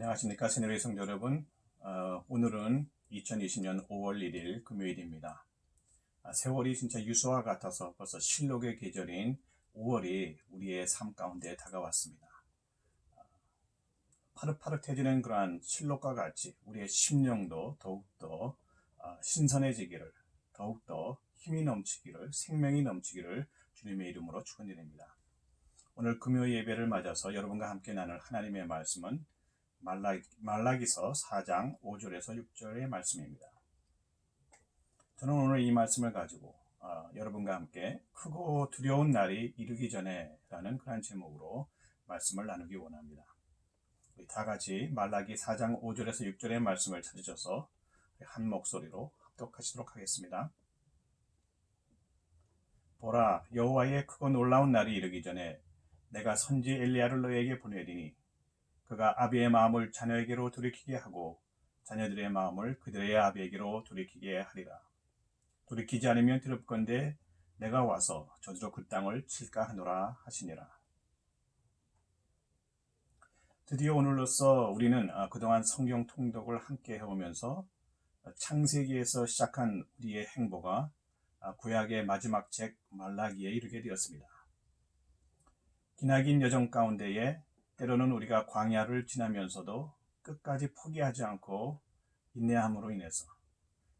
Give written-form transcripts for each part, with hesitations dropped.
안녕하십니까 새누리 성도 여러분. 오늘은 2020년 5월 1일 금요일입니다. 세월이 진짜 유수와 같아서 벌써 실록의 계절인 5월이 우리의 삶 가운데 다가왔습니다. 파릇파릇해지는 그러한 실록과 같이 우리의 심령도 더욱더 신선해지기를, 더욱더 힘이 넘치기를, 생명이 넘치기를 주님의 이름으로 축원드립니다. 오늘 금요 예배를 맞아서 여러분과 함께 나눌 하나님의 말씀은 말라기서 4장 5절에서 6절의 말씀입니다. 저는 오늘 이 말씀을 가지고 여러분과 함께 크고 두려운 날이 이르기 전에 라는 그런 제목으로 말씀을 나누기 원합니다. 우리 다 같이 말라기 4장 5절에서 6절의 말씀을 찾으셔서 한 목소리로 합독하시도록 하겠습니다. 보라, 여호와의 크고 놀라운 날이 이르기 전에 내가 선지 엘리야를 너에게 보내리니 그가 아비의 마음을 자녀에게로 돌이키게 하고 자녀들의 마음을 그들의 아비에게로 돌이키게 하리라. 돌이키지 않으면 들을건대 내가 와서 저주로 그 땅을 칠까 하노라 하시니라. 드디어 오늘로써 우리는 그동안 성경 통독을 함께 해오면서 창세기에서 시작한 우리의 행보가 구약의 마지막 책 말라기에 이르게 되었습니다. 기나긴 여정 가운데에 때로는 우리가 광야를 지나면서도 끝까지 포기하지 않고 인내함으로 인해서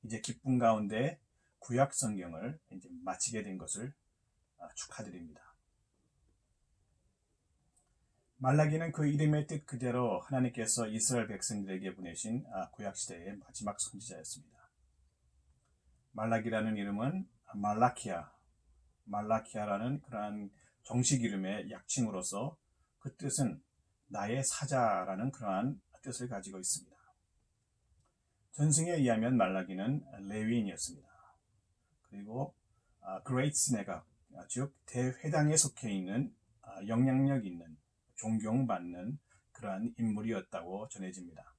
이제 기쁨 가운데 구약 성경을 이제 마치게 된 것을 축하드립니다. 말라기는 그 이름의 뜻 그대로 하나님께서 이스라엘 백성들에게 보내신 구약 시대의 마지막 선지자였습니다. 말라기라는 이름은 말라키아라는 그러한 정식 이름의 약칭으로서 그 뜻은 나의 사자라는 그러한 뜻을 가지고 있습니다. 전승에 의하면 말라기는 레위인이었습니다. 그리고 그레이트 시네각, 즉 대회당에 속해 있는 영향력 있는 존경받는 그러한 인물이었다고 전해집니다.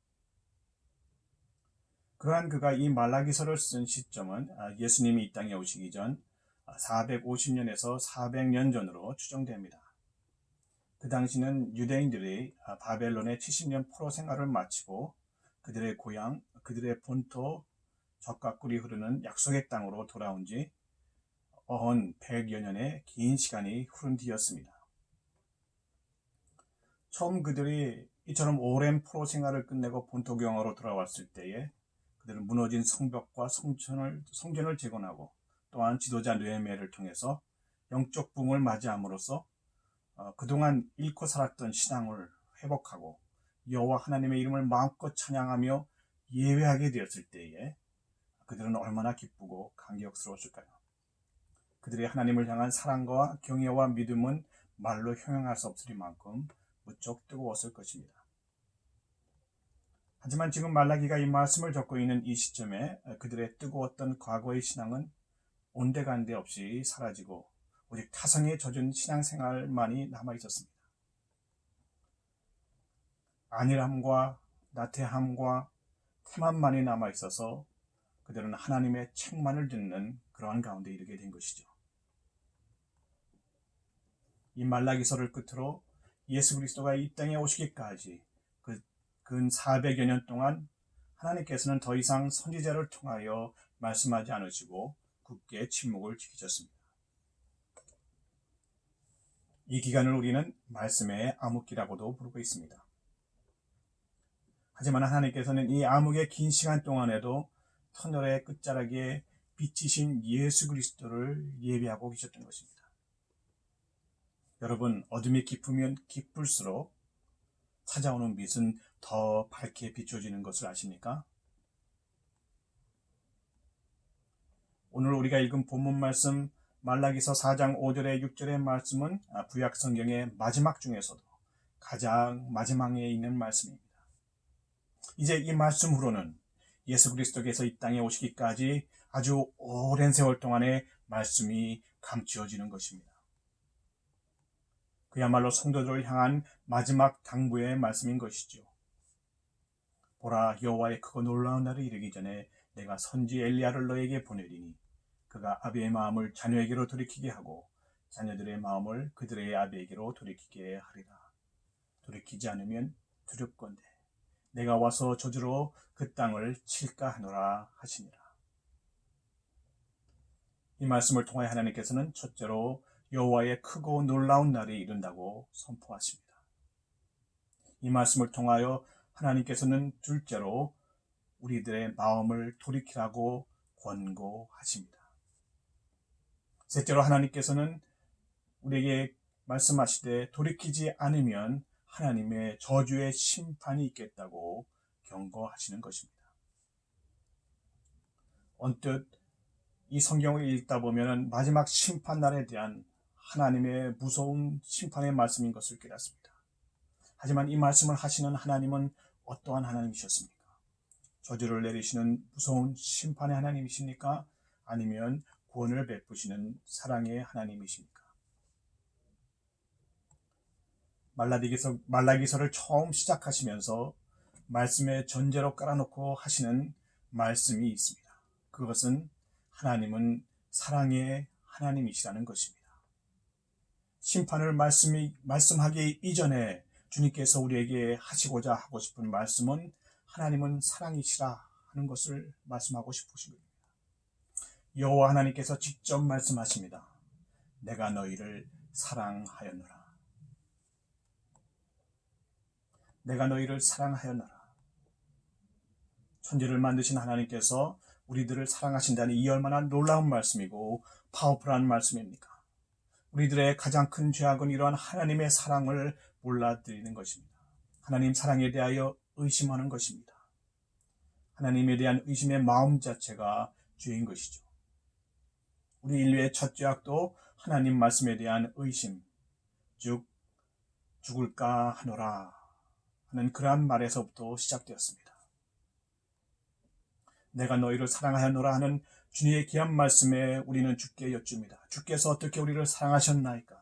그러한 그가 이 말라기서를 쓴 시점은 예수님이 이 땅에 오시기 전 450년에서 400년 전으로 추정됩니다. 그 당시는 유대인들이 바벨론의 70년 포로 생활을 마치고 그들의 고향, 그들의 본토, 젖과 꿀이 흐르는 약속의 땅으로 돌아온 지 어언 100여 년의 긴 시간이 흐른 뒤였습니다. 처음 그들이 이처럼 오랜 포로 생활을 끝내고 본토 경으로 돌아왔을 때에 그들은 무너진 성벽과 성전을 재건하고 또한 지도자 느헤미야를 통해서 영적 붕을 맞이함으로써 그동안 잃고 살았던 신앙을 회복하고 여호와 하나님의 이름을 마음껏 찬양하며 예배하게 되었을 때에 그들은 얼마나 기쁘고 감격스러웠을까요? 그들의 하나님을 향한 사랑과 경외와 믿음은 말로 형용할 수 없으리만큼 무척 뜨거웠을 것입니다. 하지만 지금 말라기가 이 말씀을 적고 있는 이 시점에 그들의 뜨거웠던 과거의 신앙은 온데간데 없이 사라지고 오직 타성에 젖은 신앙생활만이 남아있었습니다. 안일함과 나태함과 태만만이 남아있어서 그들은 하나님의 책만을 듣는 그러한 가운데 이르게 된 것이죠. 이 말라기서를 끝으로 예수 그리스도가 이 땅에 오시기까지 근 400여 년 동안 하나님께서는 더 이상 선지자를 통하여 말씀하지 않으시고 굳게 침묵을 지키셨습니다. 이 기간을 우리는 말씀의 암흑기라고도 부르고 있습니다. 하지만 하나님께서는 이 암흑의 긴 시간 동안에도 터널의 끝자락에 빛이신 예수 그리스도를 예비하고 계셨던 것입니다. 여러분, 어둠이 깊으면 깊을수록 찾아오는 빛은 더 밝게 비춰지는 것을 아십니까? 오늘 우리가 읽은 본문 말씀 말라기서 4장 5절에 6절의 말씀은 구약 성경의 마지막 중에서도 가장 마지막에 있는 말씀입니다. 이제 이 말씀으로는 예수 그리스도께서 이 땅에 오시기까지 아주 오랜 세월 동안의 말씀이 감추어지는 것입니다. 그야말로 성도들을 향한 마지막 당부의 말씀인 것이죠. 보라, 여호와의 크고 놀라운 날이 이르기 전에 내가 선지 엘리야를 너에게 보내리니 그가 아비의 마음을 자녀에게로 돌이키게 하고 자녀들의 마음을 그들의 아비에게로 돌이키게 하리라. 돌이키지 않으면 두렵건대 내가 와서 저주로 그 땅을 칠까 하노라 하시니라. 이 말씀을 통하여 하나님께서는 첫째로 여호와의 크고 놀라운 날이 이른다고 선포하십니다. 이 말씀을 통하여 하나님께서는 둘째로 우리들의 마음을 돌이키라고 권고하십니다. 셋째로 하나님께서는 우리에게 말씀하시되 돌이키지 않으면 하나님의 저주의 심판이 있겠다고 경고하시는 것입니다. 언뜻 이 성경을 읽다 보면 마지막 심판날에 대한 하나님의 무서운 심판의 말씀인 것을 깨닫습니다. 하지만 이 말씀을 하시는 하나님은 어떠한 하나님이셨습니까? 저주를 내리시는 무서운 심판의 하나님이십니까? 아니면 구원을 베푸시는 사랑의 하나님이십니까? 말라기서를 처음 시작하시면서 말씀의 전제로 깔아놓고 하시는 말씀이 있습니다. 그것은 하나님은 사랑의 하나님이시라는 것입니다. 심판을 말씀하기 이전에 주님께서 우리에게 하시고자 하고 싶은 말씀은 하나님은 사랑이시라 하는 것을 말씀하고 싶으신 겁니다. 여호와 하나님께서 직접 말씀하십니다. 내가 너희를 사랑하였노라. 내가 너희를 사랑하였노라. 천지를 만드신 하나님께서 우리들을 사랑하신다니 이 얼마나 놀라운 말씀이고 파워풀한 말씀입니까? 우리들의 가장 큰 죄악은 이러한 하나님의 사랑을 몰라드리는 것입니다. 하나님 사랑에 대하여 의심하는 것입니다. 하나님에 대한 의심의 마음 자체가 죄인 것이죠. 우리 인류의 첫 죄악도 하나님 말씀에 대한 의심, 즉 죽을까 하노라 하는 그러한 말에서부터 시작되었습니다. 내가 너희를 사랑하였노라 하는 주님의 귀한 말씀에 우리는 주께 여쭙니다. 주께서 어떻게 우리를 사랑하셨나이까?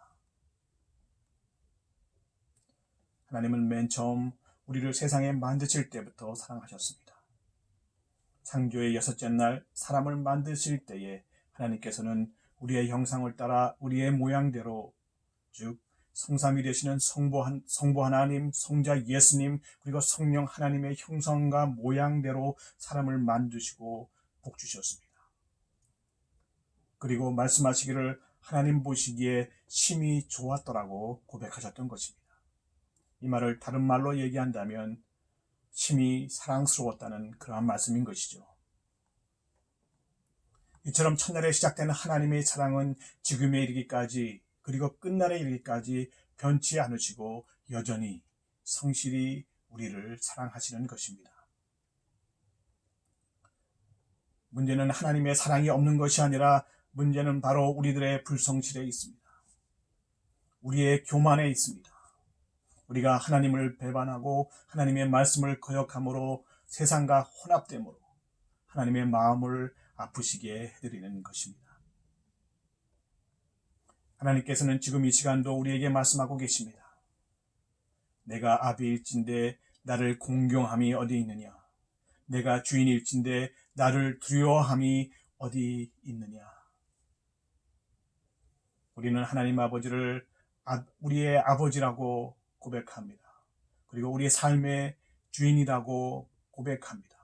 하나님은 맨 처음 우리를 세상에 만드실 때부터 사랑하셨습니다. 창조의 여섯째 날 사람을 만드실 때에 하나님께서는 우리의 형상을 따라 우리의 모양대로, 즉 성삼위 되시는 성부 하나님, 성자 예수님, 그리고 성령 하나님의 형상과 모양대로 사람을 만드시고 복 주셨습니다. 그리고 말씀하시기를 하나님 보시기에 심히 좋았더라고 고백하셨던 것입니다. 이 말을 다른 말로 얘기한다면 심히 사랑스러웠다는 그러한 말씀인 것이죠. 이처럼 첫날에 시작되는 하나님의 사랑은 지금에 이르기까지, 그리고 끝날에 이르기까지 변치 않으시고 여전히 성실히 우리를 사랑하시는 것입니다. 문제는 하나님의 사랑이 없는 것이 아니라 문제는 바로 우리들의 불성실에 있습니다. 우리의 교만에 있습니다. 우리가 하나님을 배반하고 하나님의 말씀을 거역함으로 세상과 혼합됨으로 하나님의 마음을 아프시게 해드리는 것입니다. 하나님께서는 지금 이 시간도 우리에게 말씀하고 계십니다. 내가 아비일진데 나를 공경함이 어디 있느냐? 내가 주인일진데 나를 두려워함이 어디 있느냐? 우리는 하나님 아버지를 우리의 아버지라고 고백합니다. 그리고 우리의 삶의 주인이라고 고백합니다.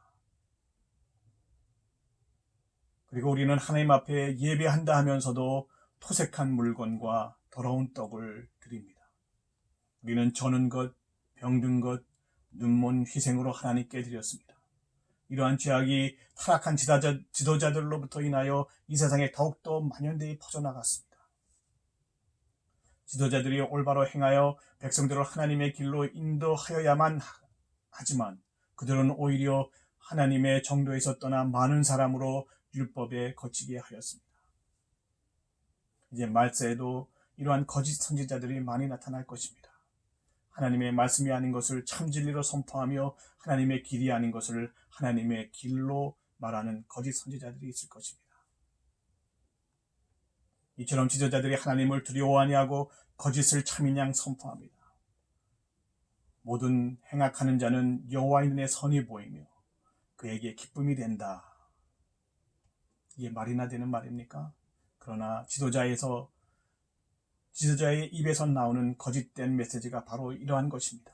그리고 우리는 하나님 앞에 예배한다 하면서도 토색한 물건과 더러운 떡을 드립니다. 우리는 저는 것, 병든 것, 눈먼 희생으로 하나님께 드렸습니다. 이러한 죄악이 타락한 지도자들로부터 인하여 이 세상에 더욱더 만연되이 퍼져나갔습니다. 지도자들이 올바로 행하여 백성들을 하나님의 길로 인도하여야만 하지만 그들은 오히려 하나님의 정도에서 떠나 많은 사람으로 율법에 거치게 하였습니다. 이제 말세에도 이러한 거짓 선지자들이 많이 나타날 것입니다. 하나님의 말씀이 아닌 것을 참 진리로 선포하며 하나님의 길이 아닌 것을 하나님의 길로 말하는 거짓 선지자들이 있을 것입니다. 이처럼 지도자들이 하나님을 두려워 아니하고 거짓을 참인 양 선포합니다. 모든 행악하는 자는 여호와의 눈에 선이 보이며 그에게 기쁨이 된다. 이게 말이나 되는 말입니까? 그러나 지도자의 입에서 나오는 거짓된 메시지가 바로 이러한 것입니다.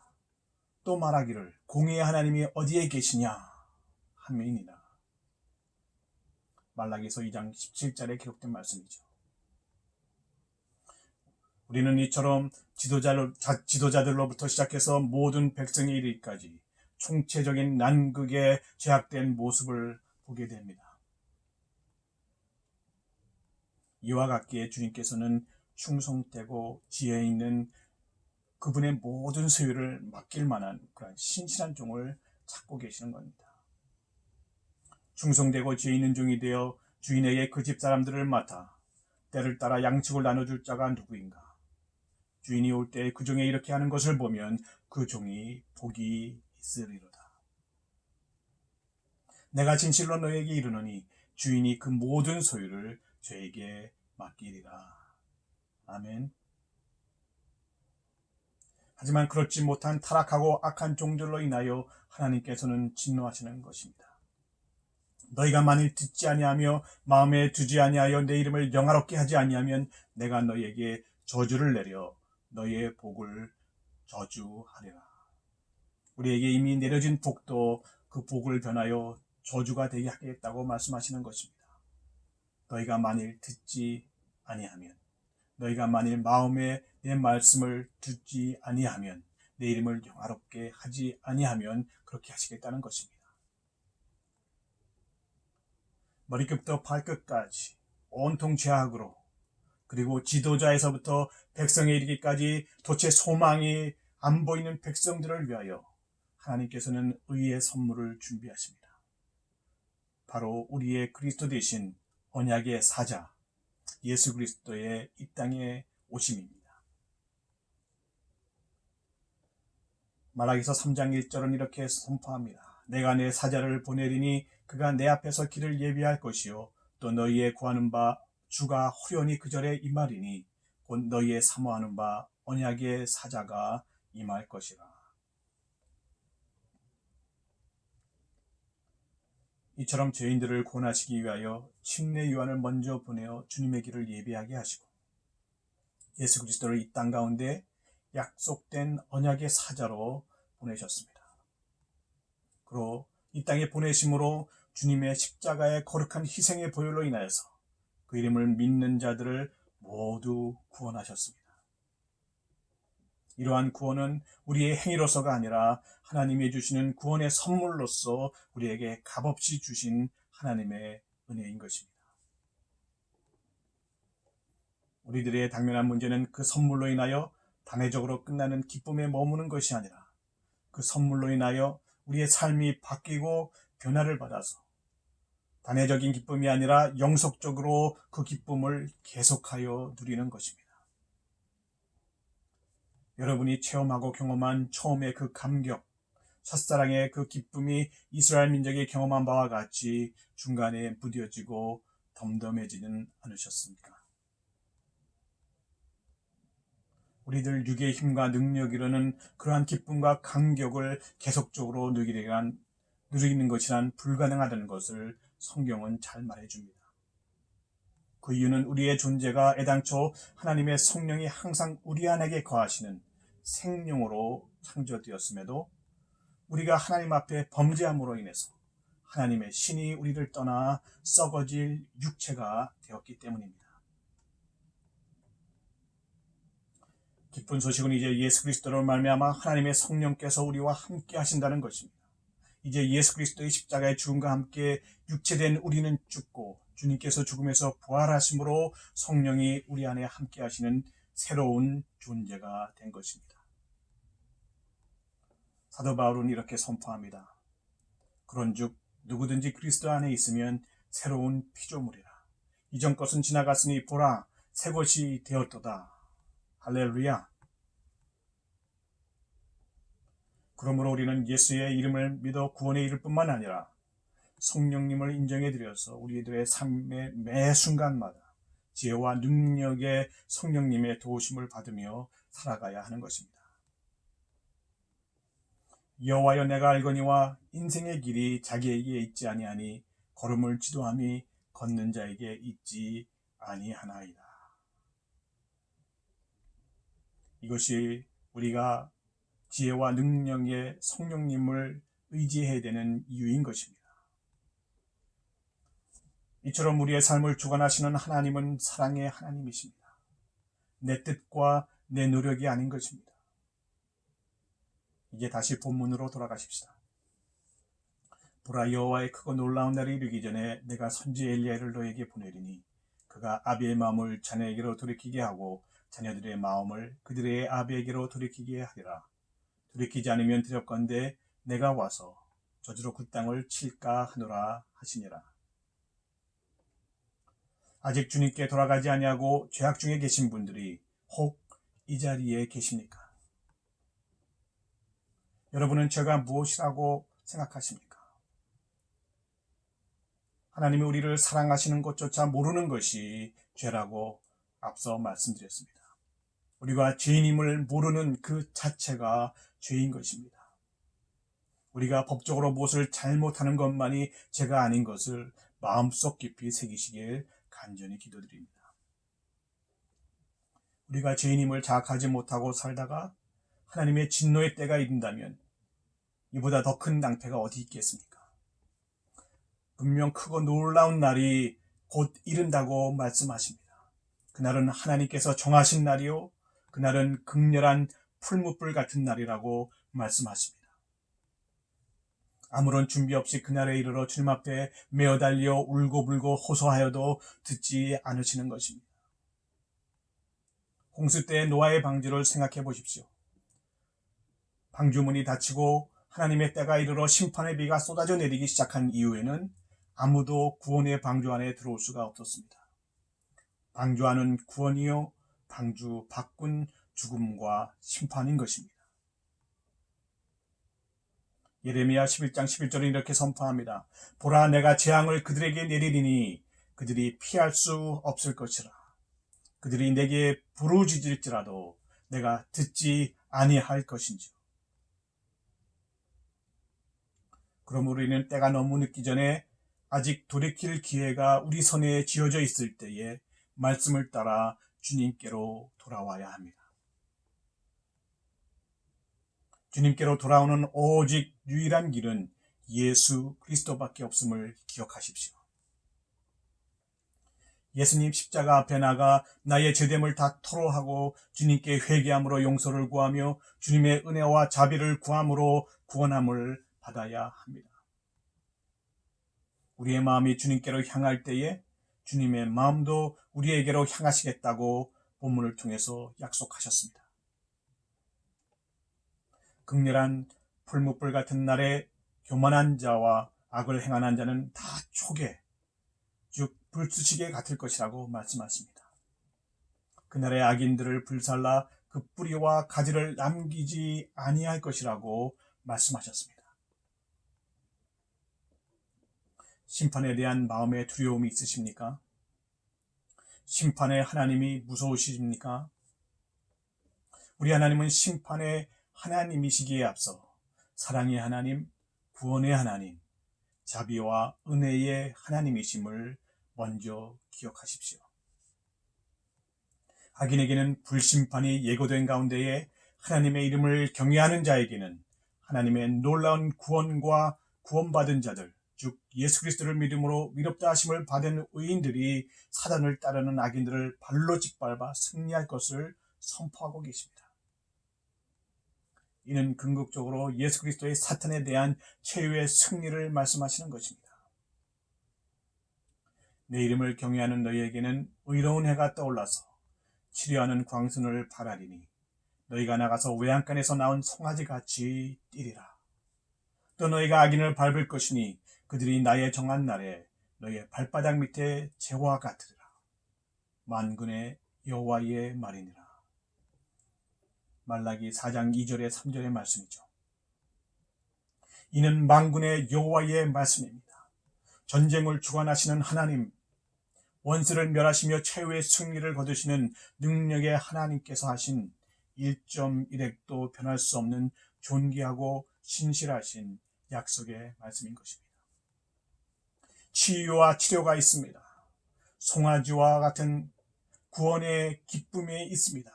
또 말하기를 공의의 하나님이 어디에 계시냐 하면이니라. 말라기서 2장 17절에 기록된 말씀이죠. 우리는 이처럼 지도자들로부터 시작해서 모든 백성에 이르기까지 총체적인 난국의 죄악된 모습을 보게 됩니다. 이와 같기에 주님께서는 충성되고 지혜 있는 그분의 모든 소유를 맡길 만한 그런 신실한 종을 찾고 계시는 겁니다. 충성되고 지혜 있는 종이 되어 주인에게 그 집 사람들을 맡아 때를 따라 양식을 나눠줄 자가 누구인가? 주인이 올 때 그 종이 이렇게 하는 것을 보면 그 종이 복이 있으리로다. 내가 진실로 너에게 이르노니 주인이 그 모든 소유를 저에게 맡기리라. 아멘. 하지만 그렇지 못한 타락하고 악한 종들로 인하여 하나님께서는 진노하시는 것입니다. 너희가 만일 듣지 아니하며 마음에 두지 아니하여 내 이름을 영화롭게 하지 아니하면 내가 너희에게 저주를 내려 너희의 복을 저주하리라. 우리에게 이미 내려진 복도 그 복을 변하여 저주가 되게 하겠다고 말씀하시는 것입니다. 너희가 만일 듣지 아니하면, 너희가 만일 마음에 내 말씀을 듣지 아니하면, 내 이름을 영화롭게 하지 아니하면 그렇게 하시겠다는 것입니다. 머리끝부터 발끝까지 온통 죄악으로, 그리고 지도자에서부터 백성에 이르기까지 도체 소망이 안 보이는 백성들을 위하여 하나님께서는 의의 선물을 준비하십니다. 바로 우리의 그리스도 되신 언약의 사자 예수 그리스도의 이 땅에 오심입니다. 말라기서 3장 1절은 이렇게 선포합니다. 내가 내 사자를 보내리니 그가 내 앞에서 길을 예비할 것이요 또 너희의 구하는 바 주가 호련히 그 절에 임하리니 곧 너희의 사모하는 바 언약의 사자가 임할 것이라. 이처럼 죄인들을 구원하시기 위하여 침례 요한을 먼저 보내어 주님의 길을 예비하게 하시고 예수 그리스도를 이 땅 가운데 약속된 언약의 사자로 보내셨습니다. 그리고 이 땅에 보내심으로 주님의 십자가의 거룩한 희생의 보혈로 인하여서 그 이름을 믿는 자들을 모두 구원하셨습니다. 이러한 구원은 우리의 행위로서가 아니라 하나님이 주시는 구원의 선물로서 우리에게 값없이 주신 하나님의 은혜인 것입니다. 우리들의 당면한 문제는 그 선물로 인하여 단회적으로 끝나는 기쁨에 머무는 것이 아니라 그 선물로 인하여 우리의 삶이 바뀌고 변화를 받아서 단회적인 기쁨이 아니라 영속적으로 그 기쁨을 계속하여 누리는 것입니다. 여러분이 체험하고 경험한 처음의 그 감격, 첫사랑의 그 기쁨이 이스라엘 민족이 경험한 바와 같이 중간에 무뎌지고 덤덤해지는 않으셨습니까? 우리들 육의 힘과 능력이라는 그러한 기쁨과 감격을 계속적으로 누리는 것이란 불가능하다는 것을 성경은 잘 말해줍니다. 그 이유는 우리의 존재가 애당초 하나님의 성령이 항상 우리 안에게 거하시는 생명으로 창조되었음에도 우리가 하나님 앞에 범죄함으로 인해서 하나님의 신이 우리를 떠나 썩어질 육체가 되었기 때문입니다. 기쁜 소식은 이제 예수 그리스도로 말미암아 하나님의 성령께서 우리와 함께 하신다는 것입니다. 이제 예수 그리스도의 십자가의 죽음과 함께 육체된 우리는 죽고 주님께서 죽음에서 부활하심으로 성령이 우리 안에 함께 하시는 새로운 존재가 된 것입니다. 사도 바울은 이렇게 선포합니다. 그런즉 누구든지 그리스도 안에 있으면 새로운 피조물이라. 이전 것은 지나갔으니 보라 새 것이 되었도다. 할렐루야. 그러므로 우리는 예수의 이름을 믿어 구원에 이를 뿐만 아니라 성령님을 인정해 드려서 우리들의 삶의 매 순간마다 지혜와 능력의 성령님의 도우심을 받으며 살아가야 하는 것입니다. 여호와여 내가 알거니와 인생의 길이 자기에게 있지 아니하니 걸음을 지도함이 걷는 자에게 있지 아니하나이다. 이것이 우리가 지혜와 능력의 성령님을 의지해야 되는 이유인 것입니다. 이처럼 우리의 삶을 주관하시는 하나님은 사랑의 하나님이십니다. 내 뜻과 내 노력이 아닌 것입니다. 이제 다시 본문으로 돌아가십시다. 보라, 여호와의 크고 놀라운 날이 이르기 전에 내가 선지 엘리야를 너에게 보내리니 그가 아비의 마음을 자녀에게로 돌이키게 하고 자녀들의 마음을 그들의 아비에게로 돌이키게 하리라. 돌이키지 않으면 두렵건대 내가 와서 저주로 그 땅을 칠까 하노라 하시니라. 아직 주님께 돌아가지 아니하고 죄악 중에 계신 분들이 혹 이 자리에 계십니까? 여러분은 죄가 무엇이라고 생각하십니까? 하나님이 우리를 사랑하시는 것조차 모르는 것이 죄라고 앞서 말씀드렸습니다. 우리가 죄인임을 모르는 그 자체가 죄인 것입니다. 우리가 법적으로 무엇을 잘못하는 것만이 죄가 아닌 것을 마음속 깊이 새기시길 간절히 기도드립니다. 우리가 죄인임을 자각하지 못하고 살다가 하나님의 진노의 때가 이른다면 이보다 더 큰 낭패가 어디 있겠습니까? 분명 크고 놀라운 날이 곧 이른다고 말씀하십니다. 그날은 하나님께서 정하신 날이요, 그날은 극렬한 풀무불 같은 날이라고 말씀하십니다. 아무런 준비 없이 그날에 이르러 주님 앞에 메어 달려 울고불고 호소하여도 듣지 않으시는 것입니다. 홍수 때의 노아의 방주를 생각해 보십시오. 방주문이 닫히고 하나님의 때가 이르러 심판의 비가 쏟아져 내리기 시작한 이후에는 아무도 구원의 방주 안에 들어올 수가 없었습니다. 방주 안은 구원이요, 방주 밖은 죽음과 심판인 것입니다. 예레미야 11장 11절은 이렇게 선포합니다. 보라, 내가 재앙을 그들에게 내리리니 그들이 피할 수 없을 것이라. 그들이 내게 부르짖을지라도 내가 듣지 아니할 것인지. 그러므로 우리는 때가 너무 늦기 전에 아직 돌이킬 기회가 우리 손에 쥐어져 있을 때에 말씀을 따라 주님께로 돌아와야 합니다. 주님께로 돌아오는 오직 유일한 길은 예수 그리스도밖에 없음을 기억하십시오. 예수님 십자가 앞에 나가 나의 죄됨을 다 토로하고 주님께 회개함으로 용서를 구하며 주님의 은혜와 자비를 구함으로 구원함을 받아야 합니다. 우리의 마음이 주님께로 향할 때에 주님의 마음도 우리에게로 향하시겠다고 본문을 통해서 약속하셨습니다. 극렬한 풀무불 같은 날에 교만한 자와 악을 행하는 자는 다 초계, 즉 불수식에 같을 것이라고 말씀하십니다. 그날의 악인들을 불살라 그 뿌리와 가지를 남기지 아니할 것이라고 말씀하셨습니다. 심판에 대한 마음의 두려움이 있으십니까? 심판의 하나님이 무서우십니까? 우리 하나님은 심판의 하나님이시기에 앞서 사랑의 하나님, 구원의 하나님, 자비와 은혜의 하나님이심을 먼저 기억하십시오. 악인에게는 불심판이 예고된 가운데에 하나님의 이름을 경외하는 자에게는 하나님의 놀라운 구원과 구원받은 자들, 즉 예수 그리스도를 믿음으로 위롭다 하심을 받은 의인들이 사단을 따르는 악인들을 발로 짓밟아 승리할 것을 선포하고 계십니다. 이는 궁극적으로 예수 그리스도의 사탄에 대한 최후의 승리를 말씀하시는 것입니다. 내 이름을 경외하는 너희에게는 의로운 해가 떠올라서 치료하는 광선을 발하리니 너희가 나가서 외양간에서 나온 송아지같이 뛰리라. 또 너희가 악인을 밟을 것이니 그들이 나의 정한 날에 너희의 발바닥 밑에 재와 같으리라. 만군의 여호와의 말이니라. 말라기 4장 2절에 3절의 말씀이죠. 이는 만군의 여호와의 말씀입니다. 전쟁을 주관하시는 하나님, 원수를 멸하시며 최후의 승리를 거두시는 능력의 하나님께서 하신 1.1핵도 변할 수 없는 존귀하고 신실하신 약속의 말씀인 것입니다. 치유와 치료가 있습니다. 송아지와 같은 구원의 기쁨이 있습니다.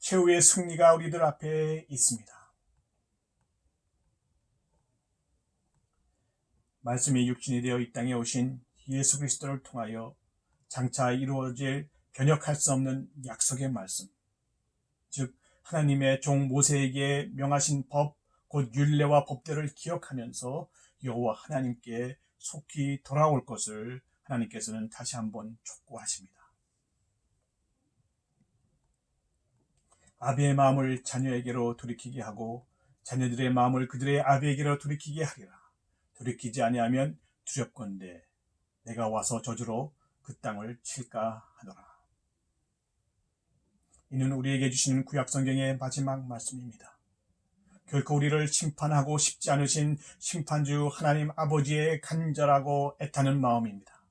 최후의 승리가 우리들 앞에 있습니다. 말씀이 육신이 되어 이 땅에 오신 예수 그리스도를 통하여 장차 이루어질 변혁할 수 없는 약속의 말씀, 즉 하나님의 종 모세에게 명하신 법, 곧 율례와 법대를 기억하면서 여호와 하나님께 속히 돌아올 것을 하나님께서는 다시 한번 촉구하십니다. 아비의 마음을 자녀에게로 돌이키게 하고 자녀들의 마음을 그들의 아비에게로 돌이키게 하리라. 돌이키지 아니하면 두렵건대 내가 와서 저주로 그 땅을 칠까 하노라. 이는 우리에게 주시는 구약성경의 마지막 말씀입니다. 결코 우리를 심판하고 싶지 않으신 심판주 하나님 아버지의 간절하고 애타는 마음입니다.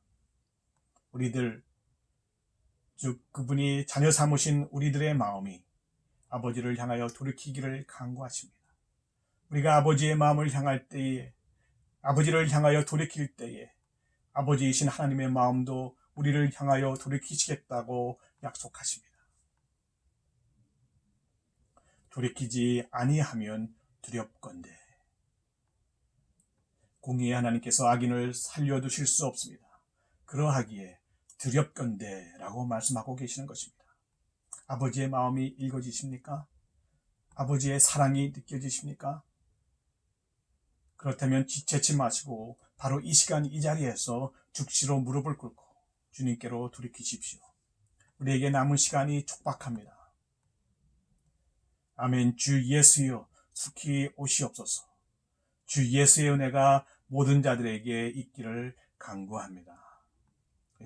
우리들, 즉 그분이 자녀 삼으신 우리들의 마음이 아버지를 향하여 돌이키기를 간구하십니다. 우리가 아버지의 마음을 향할 때에, 아버지를 향하여 돌이킬 때에 아버지이신 하나님의 마음도 우리를 향하여 돌이키시겠다고 약속하십니다. 돌이키지 아니하면 두렵건대 공의의 하나님께서 악인을 살려두실 수 없습니다. 그러하기에 두렵건대 라고 말씀하고 계시는 것입니다. 아버지의 마음이 읽어지십니까? 아버지의 사랑이 느껴지십니까? 그렇다면 지체치 마시고 바로 이 시간 이 자리에서 죽시로 무릎을 꿇고 주님께로 돌이키십시오. 우리에게 남은 시간이 촉박합니다. 아멘. 주 예수여 속히 오시옵소서. 주 예수의 은혜가 모든 자들에게 있기를 간구합니다.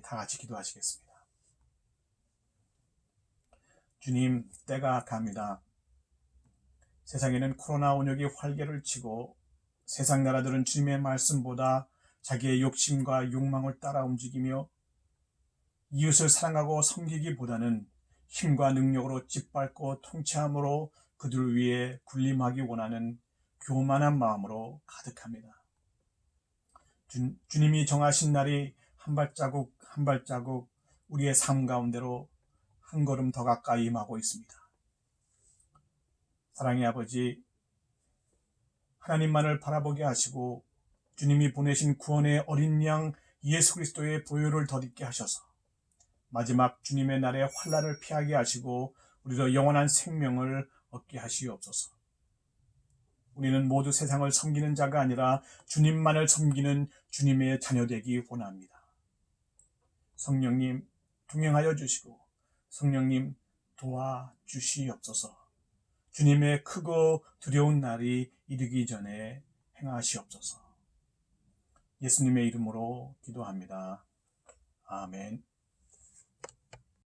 다 같이 기도하시겠습니다. 주님, 때가 갑니다. 세상에는 코로나 원역이 활개를 치고 세상 나라들은 주님의 말씀보다 자기의 욕심과 욕망을 따라 움직이며 이웃을 사랑하고 섬기기보다는 힘과 능력으로 짓밟고 통치함으로 그들 위에 군림하기 원하는 교만한 마음으로 가득합니다. 주님이 정하신 날이 한 발자국 한 발자국 우리의 삶 가운데로 한 걸음 더 가까이 임하고 있습니다. 사랑의 아버지, 하나님만을 바라보게 하시고 주님이 보내신 구원의 어린 양 예수 그리스도의 보혈을 덧입게 하셔서 마지막 주님의 날에 환난을 피하게 하시고 우리로 영원한 생명을 얻게 하시옵소서. 우리는 모두 세상을 섬기는 자가 아니라 주님만을 섬기는 주님의 자녀되기 원합니다. 성령님 동행하여 주시고 성령님 도와주시옵소서. 주님의 크고 두려운 날이 이르기 전에 행하시옵소서. 예수님의 이름으로 기도합니다. 아멘.